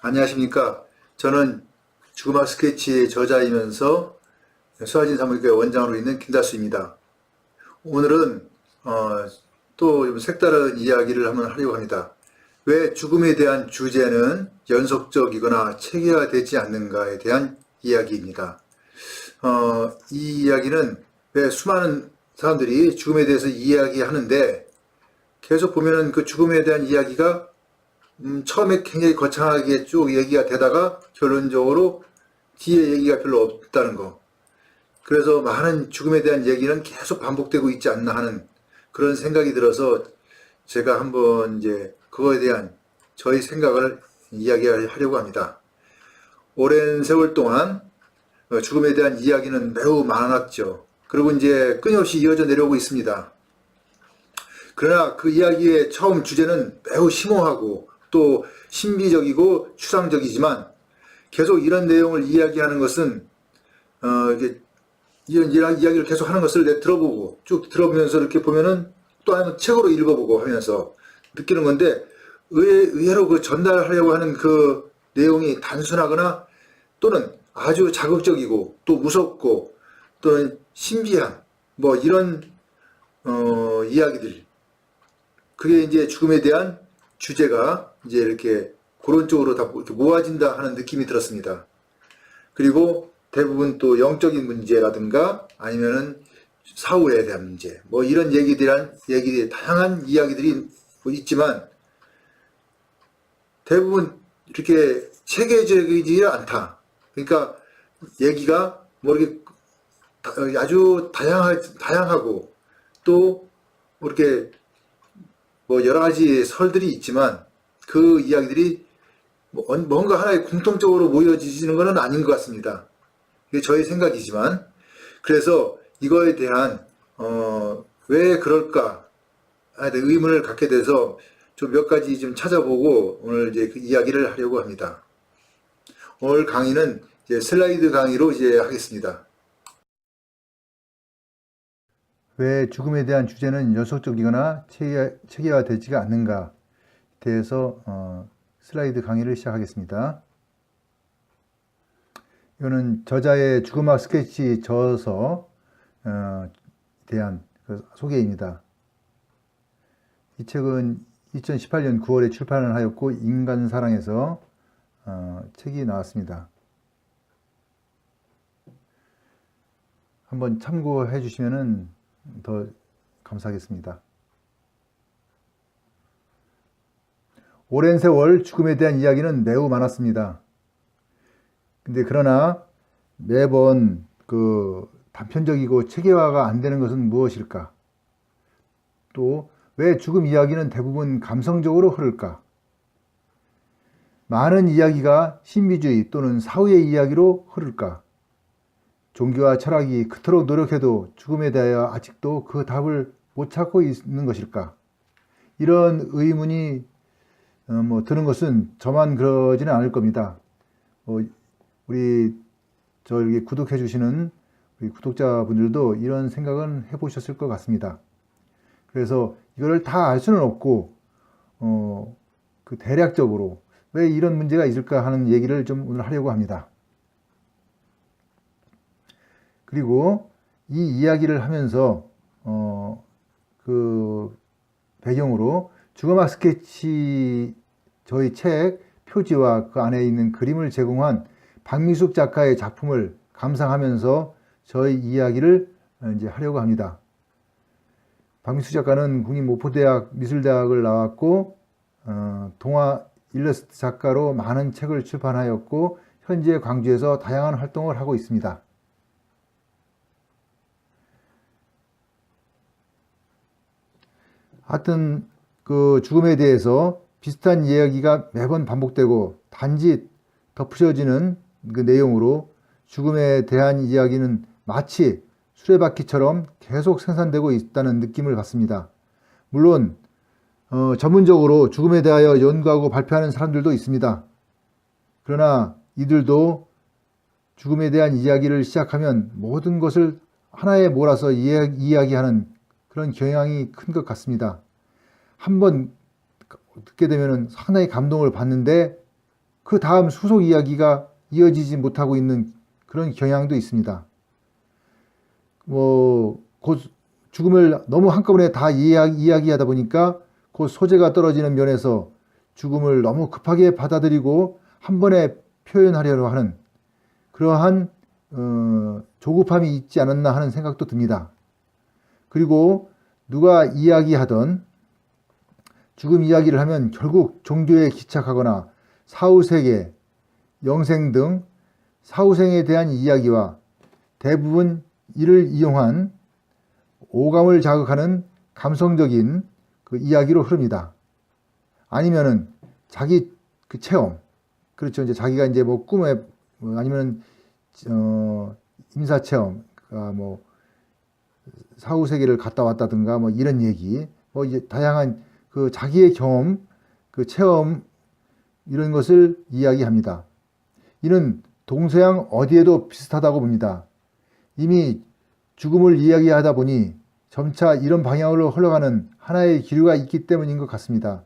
안녕하십니까. 저는 죽음학 스케치의 저자이면서 수아진 사무교회 원장으로 있는 김다수입니다. 오늘은 또 좀 색다른 이야기를 한번 하려고 합니다. 왜 죽음에 대한 주제는 연속적이거나 체계화되지 않는가에 대한 이야기입니다. 이 이야기는 왜 수많은 사람들이 죽음에 대해서 이야기하는데 계속 보면은 그 죽음에 대한 이야기가 처음에 굉장히 거창하게 쭉 얘기가 되다가 결론적으로 뒤에 얘기가 별로 없다는 거. 그래서 많은 죽음에 대한 얘기는 계속 반복되고 있지 않나 하는 그런 생각이 들어서 제가 한번 이제 그거에 대한 저희 생각을 이야기하려고 합니다. 오랜 세월 동안 죽음에 대한 이야기는 매우 많았죠. 그리고 이제 끊임없이 이어져 내려오고 있습니다. 그러나 그 이야기의 처음 주제는 매우 심오하고 또 신비적이고 추상적이지만 계속 이런 내용을 이야기하는 것은 이런 이야기를 계속 하는 것을 내가 들어보고 쭉 들어보면서 이렇게 보면은 또 아니면 책으로 읽어보고 하면서 느끼는 건데 의외로 그 전달하려고 하는 그 내용이 단순하거나 또는 아주 자극적이고 또 무섭고 또는 신비한 뭐 이런 이야기들, 그게 이제 죽음에 대한 주제가 이제 이렇게 그런 쪽으로 다 이렇게 모아진다 하는 느낌이 들었습니다. 그리고 대부분 또 영적인 문제라든가 아니면은 사후에 대한 문제, 뭐 이런 다양한 이야기들이 있지만 대부분 이렇게 체계적이지 않다. 그러니까 얘기가 뭐 이렇게 아주 다양하고 또 이렇게 뭐 여러 가지 설들이 있지만 그 이야기들이 뭔가 하나의 공통적으로 모여지는 것은 아닌 것 같습니다. 이게 저의 생각이지만, 그래서 이거에 대한 왜 그럴까 의문을 갖게 돼서 좀 몇 가지 좀 찾아보고 오늘 이제 그 이야기를 하려고 합니다. 오늘 강의는 이제 슬라이드 강의로 이제 하겠습니다. 왜 죽음에 대한 주제는 연속적이거나 체계화되지가 않는가 대해서 슬라이드 강의를 시작하겠습니다. 이거는 저자의 죽음학 스케치 저서 대한 그 소개입니다. 이 책은 2018년 9월에 출판을 하였고 인간사랑에서 책이 나왔습니다. 한번 참고해 주시면 더 감사하겠습니다. 오랜 세월 죽음에 대한 이야기는 매우 많았습니다. 근데 그러나 매번 그 단편적이고 체계화가 안 되는 것은 무엇일까? 또 왜 죽음 이야기는 대부분 감성적으로 흐를까? 많은 이야기가 신비주의 또는 사후의 이야기로 흐를까? 종교와 철학이 그토록 노력해도 죽음에 대하여 아직도 그 답을 못 찾고 있는 것일까? 이런 의문이 드는 것은 저만 그러지는 않을 겁니다. 우리 저에게 구독해 주시는 우리 구독자분들도 이런 생각은 해보셨을 것 같습니다. 그래서 이거를 다 알 수는 없고 그 대략적으로 왜 이런 문제가 있을까 하는 얘기를 좀 오늘 하려고 합니다. 그리고 이 이야기를 하면서 그 배경으로 죽음학 스케치 저희 책 표지와 그 안에 있는 그림을 제공한 박미숙 작가의 작품을 감상하면서 저희 이야기를 이제 하려고 합니다. 박미숙 작가는 국립모포대학 미술대학을 나왔고 동화 일러스트 작가로 많은 책을 출판하였고 현재 광주에서 다양한 활동을 하고 있습니다. 하여튼 그 죽음에 대해서 비슷한 이야기가 매번 반복되고 단지 덧붙여지는 그 내용으로 죽음에 대한 이야기는 마치 수레바퀴처럼 계속 생산되고 있다는 느낌을 받습니다. 물론 전문적으로 죽음에 대하여 연구하고 발표하는 사람들도 있습니다. 그러나 이들도 죽음에 대한 이야기를 시작하면 모든 것을 하나에 몰아서 이야기하는 그런 경향이 큰 것 같습니다. 한번 듣게 되면 상당히 감동을 받는데 그 다음 후속 이야기가 이어지지 못하고 있는 그런 경향도 있습니다. 곧 죽음을 너무 한꺼번에 다 이야기하다 보니까 그 소재가 떨어지는 면에서 죽음을 너무 급하게 받아들이고 한 번에 표현하려고 하는 그러한 조급함이 있지 않았나 하는 생각도 듭니다. 그리고 누가 이야기하던 죽음 이야기를 하면 결국 종교에 기착하거나 사후세계, 영생 등 사후생에 대한 이야기와 대부분 이를 이용한 오감을 자극하는 감성적인 그 이야기로 흐릅니다. 아니면은 자기 그 체험, 그렇죠. 이제 자기가 이제 뭐 꿈에 아니면 임사 체험, 뭐 사후 세계를 갔다 왔다든가 뭐 이런 얘기, 뭐 이제 다양한 그 자기의 경험, 그 체험 이런 것을 이야기합니다. 이는 동서양 어디에도 비슷하다고 봅니다. 이미 죽음을 이야기하다 보니 점차 이런 방향으로 흘러가는 하나의 기류가 있기 때문인 것 같습니다.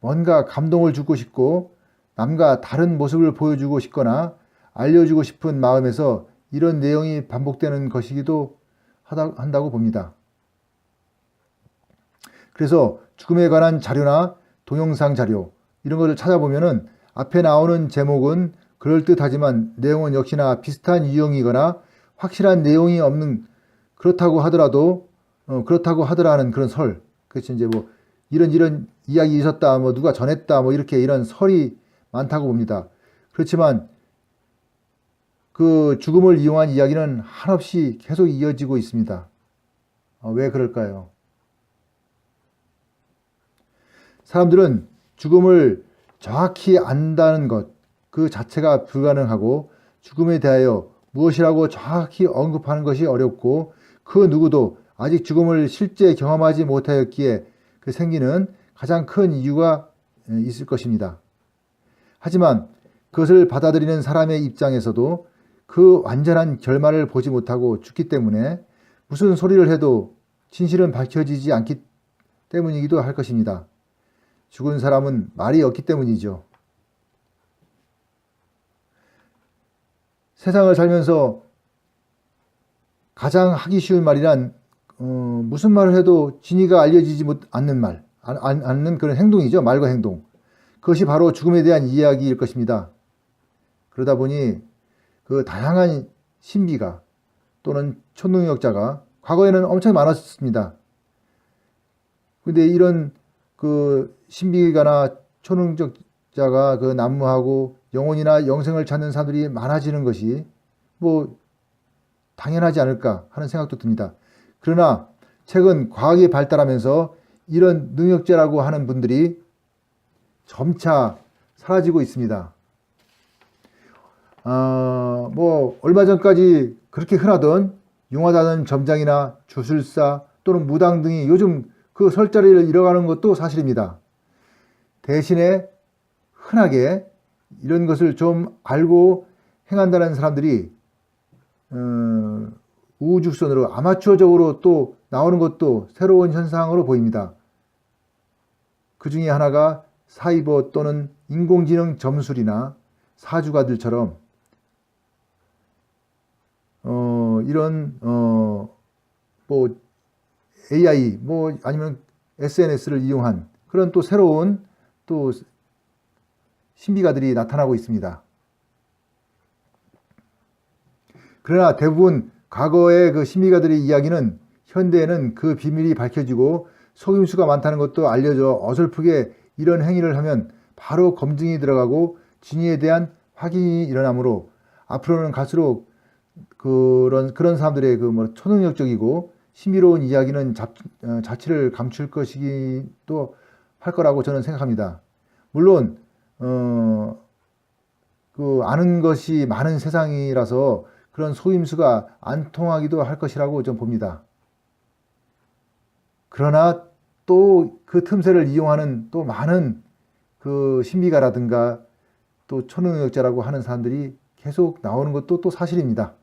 뭔가 감동을 주고 싶고 남과 다른 모습을 보여주고 싶거나 알려주고 싶은 마음에서 이런 내용이 반복되는 것이기도 한다고 봅니다. 그래서 죽음에 관한 자료나 동영상 자료 이런 것을 찾아보면은 앞에 나오는 제목은 그럴듯하지만 내용은 역시나 비슷한 유형이거나 확실한 내용이 없는 그렇다고 하더라는 그런 설. 그렇죠. 이제 뭐 이런 이야기 있었다, 뭐 누가 전했다, 뭐 이렇게 이런 설이 많다고 봅니다. 그렇지만 그 죽음을 이용한 이야기는 한없이 계속 이어지고 있습니다. 왜 그럴까요? 사람들은 죽음을 정확히 안다는 것, 그 자체가 불가능하고 죽음에 대하여 무엇이라고 정확히 언급하는 것이 어렵고 그 누구도 아직 죽음을 실제 경험하지 못하였기에 그 생기는 가장 큰 이유가 있을 것입니다. 하지만 그것을 받아들이는 사람의 입장에서도 그 완전한 결말을 보지 못하고 죽기 때문에 무슨 소리를 해도 진실은 밝혀지지 않기 때문이기도 할 것입니다. 죽은 사람은 말이 없기 때문이죠. 세상을 살면서 가장 하기 쉬운 말이란 무슨 말을 해도 진위가 알려지지 않는 그런 행동이죠. 말과 행동. 그것이 바로 죽음에 대한 이야기일 것입니다. 그러다 보니 그 다양한 신비가 또는 초능력자가 과거에는 엄청 많았습니다. 근데 이런 그 신비가나 초능력자가 그 난무하고 영혼이나 영생을 찾는 사람들이 많아지는 것이 뭐 당연하지 않을까 하는 생각도 듭니다. 그러나 최근 과학이 발달하면서 이런 능력자라고 하는 분들이 점차 사라지고 있습니다. 뭐 얼마 전까지 그렇게 흔하던 융화다는 점장이나 주술사 또는 무당 등이 요즘 그 설자리를 잃어가는 것도 사실입니다. 대신에 흔하게 이런 것을 좀 알고 행한다는 사람들이 우후죽순으로 아마추어적으로 또 나오는 것도 새로운 현상으로 보입니다. 그 중에 하나가 사이버 또는 인공지능 점술이나 사주가들처럼 이런 뭐 AI 뭐 아니면 SNS를 이용한 그런 또 새로운 또 신비가들이 나타나고 있습니다. 그러나 대부분 과거의 그 신비가들의 이야기는 현대에는 그 비밀이 밝혀지고 속임수가 많다는 것도 알려져 어설프게 이런 행위를 하면 바로 검증이 들어가고 진위에 대한 확인이 일어나므로 앞으로는 갈수록 그런 사람들의 그 뭐 초능력적이고 신비로운 이야기는 자취를 감출 것이기도 할 거라고 저는 생각합니다. 물론 그 아는 것이 많은 세상이라서 그런 속임수가 안 통하기도 할 것이라고 좀 봅니다. 그러나 또 그 틈새를 이용하는 또 많은 그 신비가라든가 또 초능력자라고 하는 사람들이 계속 나오는 것도 또 사실입니다.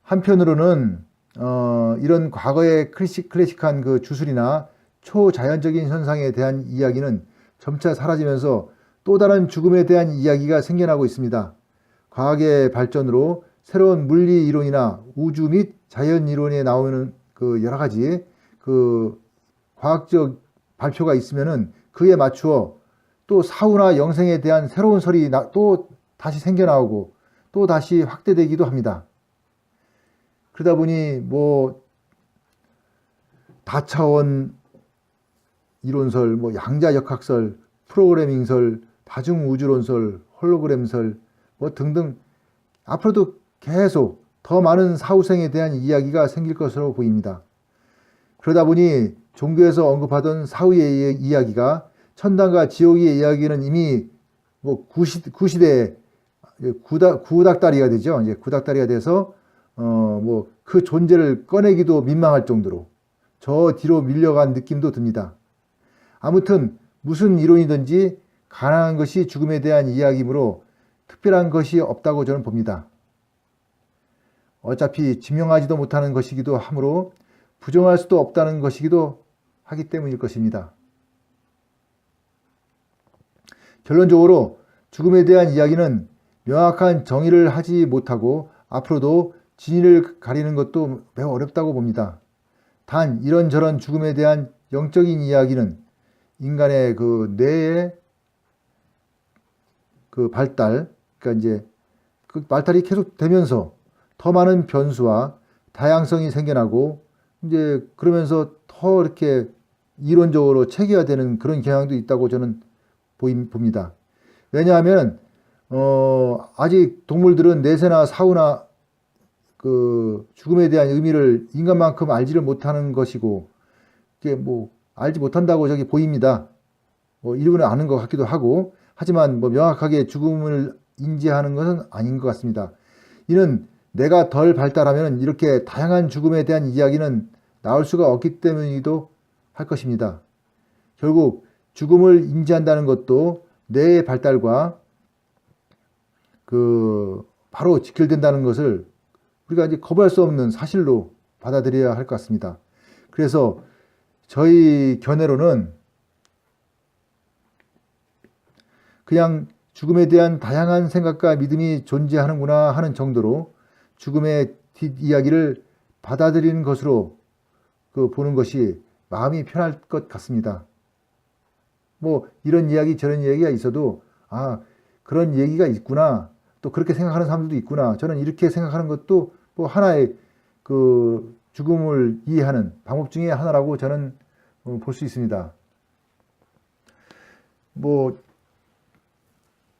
한편으로는 이런 과거의 클래식한 그 주술이나 초자연적인 현상에 대한 이야기는 점차 사라지면서 또 다른 죽음에 대한 이야기가 생겨나고 있습니다. 과학의 발전으로 새로운 물리 이론이나 우주 및 자연 이론에 나오는 그 여러 가지 그 과학적 발표가 있으면은 그에 맞추어 또 사후나 영생에 대한 새로운 설이 또 다시 생겨나오고 또 다시 확대되기도 합니다. 그러다 보니 뭐 다차원 이론설, 뭐 양자역학설, 프로그래밍설, 다중우주론설, 홀로그램설 뭐 등등 앞으로도 계속 더 많은 사후생에 대한 이야기가 생길 것으로 보입니다. 그러다 보니 종교에서 언급하던 사후의 이야기가 천당과 지옥의 이야기는 이미 뭐 구시대에 구닥다리가 되죠. 이제 구닥다리가 돼서 뭐 그 존재를 꺼내기도 민망할 정도로 저 뒤로 밀려간 느낌도 듭니다. 아무튼 무슨 이론이든지 가능한 것이 죽음에 대한 이야기이므로 특별한 것이 없다고 저는 봅니다. 어차피 증명하지도 못하는 것이기도 하므로 부정할 수도 없다는 것이기도 하기 때문일 것입니다. 결론적으로 죽음에 대한 이야기는 명확한 정의를 하지 못하고 앞으로도 진위를 가리는 것도 매우 어렵다고 봅니다. 단 이런저런 죽음에 대한 영적인 이야기는 인간의 그 뇌의 그 발달, 그러니까 이제 그 발달이 계속 되면서 더 많은 변수와 다양성이 생겨나고 이제 그러면서 더 이렇게 이론적으로 체계화되는 그런 경향도 있다고 저는 봅니다. 왜냐하면 아직 동물들은 내세나 사후나 그 죽음에 대한 의미를 인간만큼 알지를 못하는 것이고 이게 뭐 알지 못한다고 저기 보입니다. 뭐 일부는 아는 것 같기도 하고 하지만 뭐 명확하게 죽음을 인지하는 것은 아닌 것 같습니다. 이는 내가 덜 발달하면 이렇게 다양한 죽음에 대한 이야기는 나올 수가 없기 때문이기도 할 것입니다. 결국 죽음을 인지한다는 것도 뇌의 발달과 그 바로 직결된다는 것을 우리가 이제 거부할 수 없는 사실로 받아들여야 할 것 같습니다. 그래서 저희 견해로는 그냥 죽음에 대한 다양한 생각과 믿음이 존재하는구나 하는 정도로 죽음의 뒷이야기를 받아들이는 것으로 보는 것이 마음이 편할 것 같습니다. 뭐 이런 이야기 저런 이야기가 있어도 그런 얘기가 있구나, 또 그렇게 생각하는 사람들도 있구나, 저는 이렇게 생각하는 것도 뭐 하나의 그 죽음을 이해하는 방법 중에 하나라고 저는 볼 수 있습니다. 뭐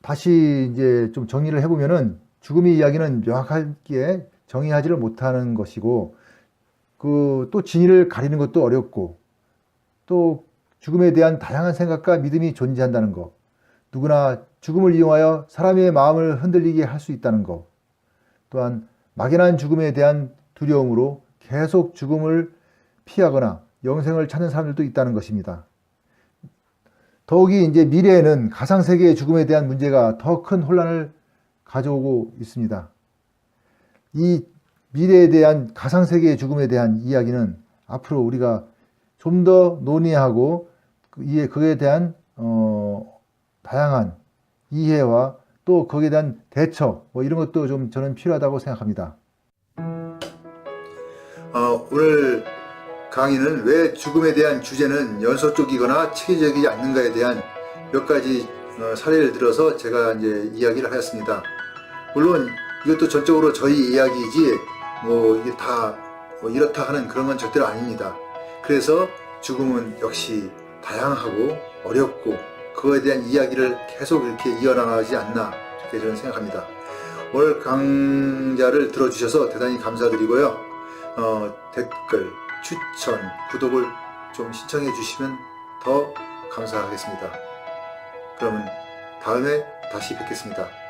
다시 이제 좀 정리를 해보면은 죽음의 이야기는 명확하게 정의하지를 못하는 것이고 또 진위를 가리는 것도 어렵고 또 죽음에 대한 다양한 생각과 믿음이 존재한다는 것, 누구나 죽음을 이용하여 사람의 마음을 흔들리게 할 수 있다는 것, 또한 막연한 죽음에 대한 두려움으로 계속 죽음을 피하거나 영생을 찾는 사람들도 있다는 것입니다. 더욱이 이제 미래에는 가상세계의 죽음에 대한 문제가 더 큰 혼란을 가져오고 있습니다. 이 미래에 대한 가상세계의 죽음에 대한 이야기는 앞으로 우리가 좀 더 논의하고 그에 대한 다양한 이해와 또 거기에 대한 대처 뭐 이런 것도 좀 저는 필요하다고 생각합니다. 오늘 강의는 왜 죽음에 대한 주제는 연속적이거나 체계적이지 않는가에 대한 몇 가지 사례를 들어서 제가 이제 이야기를 하였습니다. 물론 이것도 전적으로 저희 이야기이지 뭐 이게 다 뭐 이렇다 하는 그런 건 절대로 아닙니다. 그래서 죽음은 역시 다양하고 어렵고 그거에 대한 이야기를 계속 이렇게 이어나가지 않나 이렇게 저는 생각합니다. 오늘 강좌를 들어주셔서 대단히 감사드리고요. 댓글, 추천, 구독을 좀 신청해 주시면 더 감사하겠습니다. 그러면 다음에 다시 뵙겠습니다.